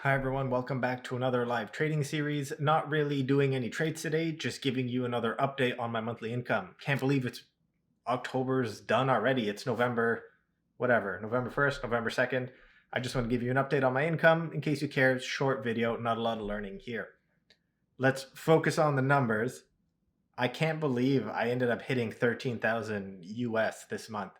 Hi everyone, welcome back to another live trading series. Not really doing any trades today, just giving you another update on my monthly income. Can't believe it's October's done already. It's November, whatever, November 1st, November 2nd. I just want to give you an update on my income in case you care. Short video, not a lot of learning here. Let's focus on the numbers. I can't believe I ended up hitting 13,000 US this month.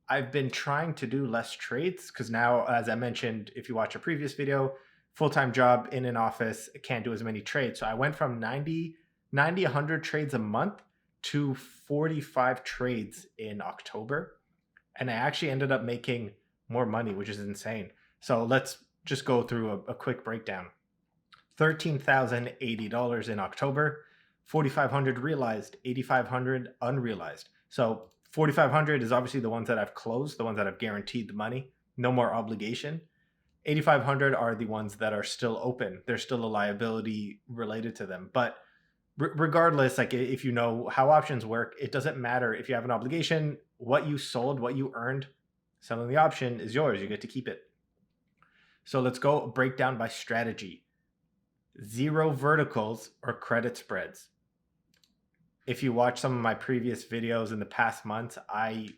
I've been trying to do less trades because now, as I mentioned, if you watch a previous video, full-time job in an office, can't do as many trades. So I went from 90, 100 trades a month to 45 trades in October. And I actually ended up making more money, which is insane. So let's just go through a quick breakdown. $13,080 in October, 4,500 realized, 8,500 unrealized. So 4,500 is obviously the ones that I've closed, the ones that I've guaranteed the money, no more obligation. 8,500 are the ones that are still open. There's still a liability related to them. But regardless, like if you know how options work, it doesn't matter if you have an obligation, what you sold, what you earned, selling the option is yours. You get to keep it. So let's go break down by strategy. Zero verticals or credit spreads. If you watch some of my previous videos in the past months, I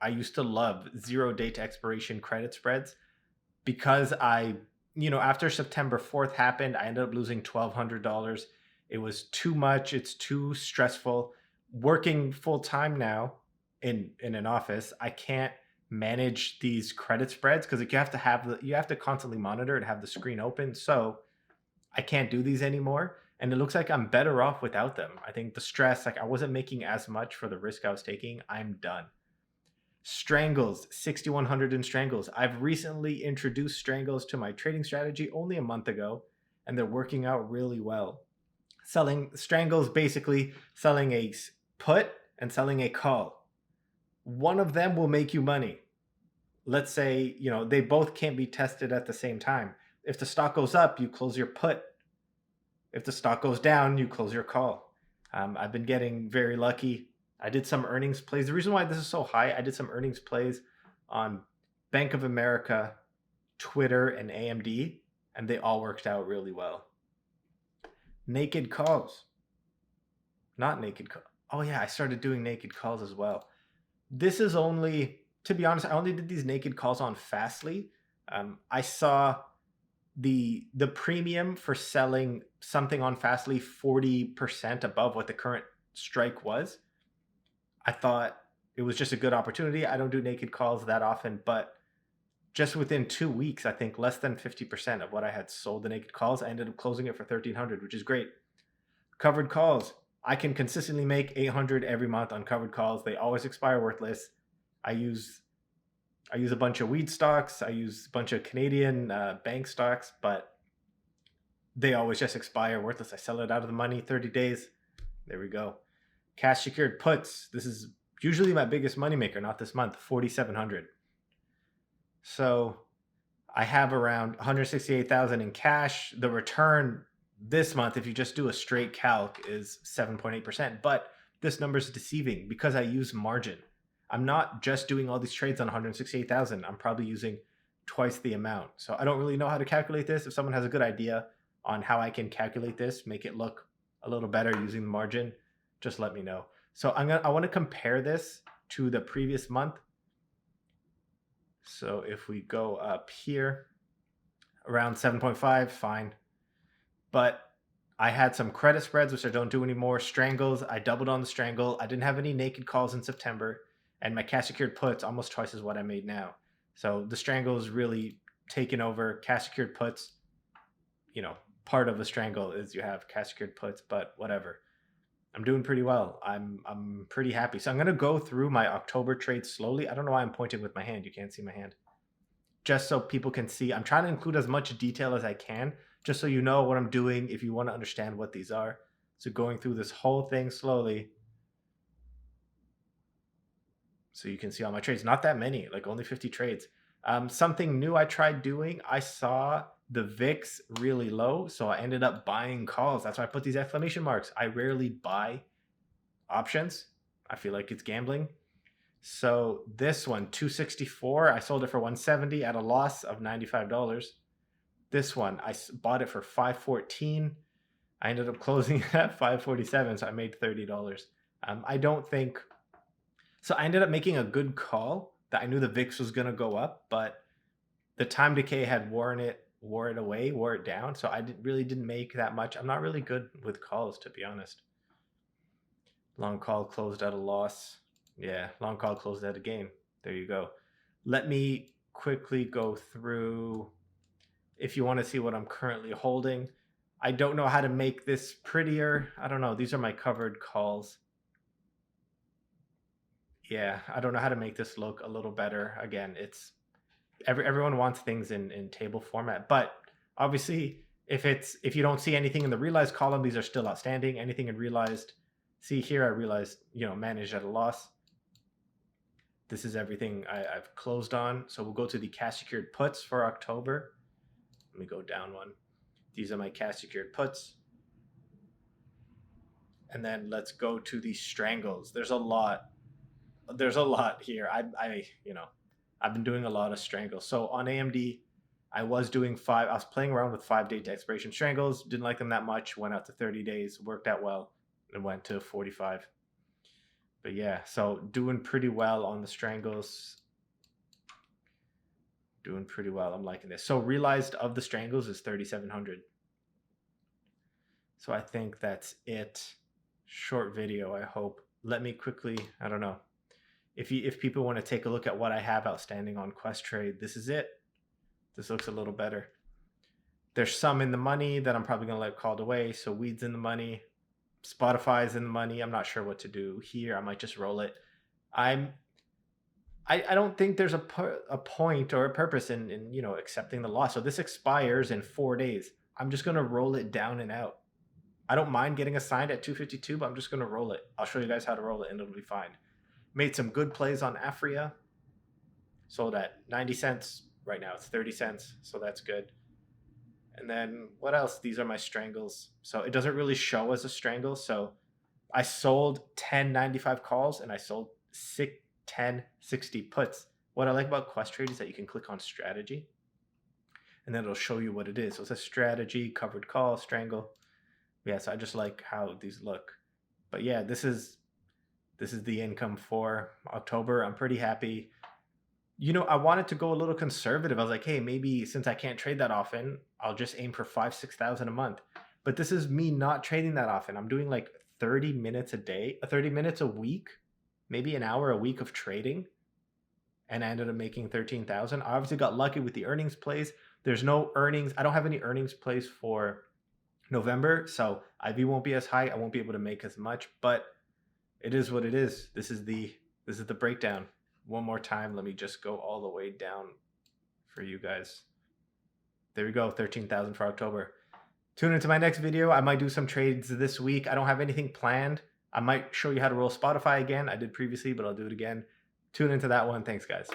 used to love 0 day to expiration credit spreads because after September 4th happened, I ended up losing $1,200. It was too much. It's too stressful. Working full time now in an office, I can't manage these credit spreads because you have to constantly monitor and have the screen open. So I can't do these anymore. And it looks like I'm better off without them. I think the stress, I wasn't making as much for the risk I was taking. I'm done. Strangles, 6,100 in strangles. I've recently introduced strangles to my trading strategy only a month ago, and they're working out really well. Selling strangles, basically selling a put and selling a call. One of them will make you money. Let's say, they both can't be tested at the same time. If the stock goes up, you close your put. If the stock goes down, you close your call. I've been getting very lucky. I did some earnings plays. The reason why this is so high, I did some earnings plays on Bank of America, Twitter, and AMD, and they all worked out really well. Naked calls. Not naked calls. Oh yeah, I started doing naked calls as well. This is only, to be honest, I only did these naked calls on Fastly. I saw the premium for selling something on Fastly 40% above what the current strike was. I thought it was just a good opportunity. I don't do naked calls that often, but just within 2 weeks, I think less than 50% of what I had sold the naked calls, I ended up closing it for 1,300, which is great. Covered calls. I can consistently make 800 every month on covered calls. They always expire worthless. I use a bunch of weed stocks. I use a bunch of Canadian bank stocks, but they always just expire worthless. I sell it out of the money, 30 days. There we go. Cash secured puts. This is usually my biggest moneymaker, not this month, 4,700. So I have around 168,000 in cash. The return this month, if you just do a straight calc, is 7.8%. But this number is deceiving because I use margin. I'm not just doing all these trades on 168,000. I'm probably using twice the amount. So I don't really know how to calculate this. If someone has a good idea on how I can calculate this, make it look a little better using the margin, just let me know. So I want to compare this to the previous month. So if we go up here, around 7.5, fine. But I had some credit spreads, which I don't do anymore. Strangles, I doubled on the strangle. I didn't have any naked calls in September. And my cash secured puts almost twice as what I made now. So the strangle is really taken over. Cash secured puts, part of the strangle is you have cash secured puts, but whatever. I'm doing pretty well. I'm pretty happy. So I'm going to go through my October trades slowly. I don't know why I'm pointing with my hand. You can't see my hand. Just so people can see. I'm trying to include as much detail as I can, just so you know what I'm doing if you want to understand what these are. So going through this whole thing slowly, so you can see all my trades. Not that many, like only 50 trades. Something new I tried doing, I saw the VIX really low, so I ended up buying calls. That's why I put these exclamation marks. I rarely buy options. I feel like it's gambling. So this one, 264, I sold it for 170 at a loss of $95. This one, I bought it for $5.14. I ended up closing it at $5.47, so I made $30. I don't think so. I ended up making a good call that I knew the VIX was gonna go up, but the time decay had wore it down. So I really didn't make that much. I'm not really good with calls, to be honest. Long call closed at a loss. Yeah, long call closed at a gain. There you go. Let me quickly go through if you want to see what I'm currently holding. I don't know how to make this prettier. I don't know. These are my covered calls. Yeah, I don't know how to make this look a little better. Again, it's everyone wants things in table format, but obviously if you don't see anything in the realized column, these are still outstanding. Anything in realized, see here, I realized, managed at a loss. This is everything I've closed on. So we'll go to the cash secured puts for October. Let me go down one. These are my cash secured puts. And then let's go to the strangles. There's a lot here. I've been doing a lot of strangles. So on AMD, I was playing around with 5-day to expiration strangles. Didn't like them that much. Went out to 30 days, worked out well, and went to 45. But yeah, so doing pretty well on the strangles. Doing pretty well. I'm liking this. So realized of the strangles is 3,700. So I think that's it. Short video, I hope. Let me quickly, I don't know. If people want to take a look at what I have outstanding on Questrade, this is it. This looks a little better. There's some in the money that I'm probably going to let called away. So weed's in the money. Spotify's in the money. I'm not sure what to do here. I might just roll it. I don't think there's a point or a purpose in accepting the loss. So this expires in 4 days. I'm just going to roll it down and out. I don't mind getting assigned at 252, but I'm just going to roll it. I'll show you guys how to roll it and it'll be fine. Made some good plays on Afria. Sold at 90 cents. Right now it's 30 cents. So that's good. And then what else? These are my strangles. So it doesn't really show as a strangle. So I sold 10.95 calls and I sold 10.60 puts. What I like about Questrade is that you can click on strategy and then it'll show you what it is. So it says strategy, covered call, strangle. Yeah, so I just like how these look. But yeah, this is the income for October. I'm pretty happy. I wanted to go a little conservative. I was like, hey, maybe since I can't trade that often, I'll just aim for 5,000-6,000 a month. But this is me not trading that often. I'm doing like 30 minutes a day, 30 minutes a week, maybe an hour a week of trading. And I ended up making 13,000. I obviously got lucky with the earnings plays. There's no earnings. I don't have any earnings plays for November. So IV won't be as high. I won't be able to make as much, but it is what it is. This is the breakdown. One more time. Let me just go all the way down for you guys. There we go. 13,000 for October. Tune into my next video. I might do some trades this week. I don't have anything planned. I might show you how to roll Spotify again. I did previously, but I'll do it again. Tune into that one. Thanks, guys.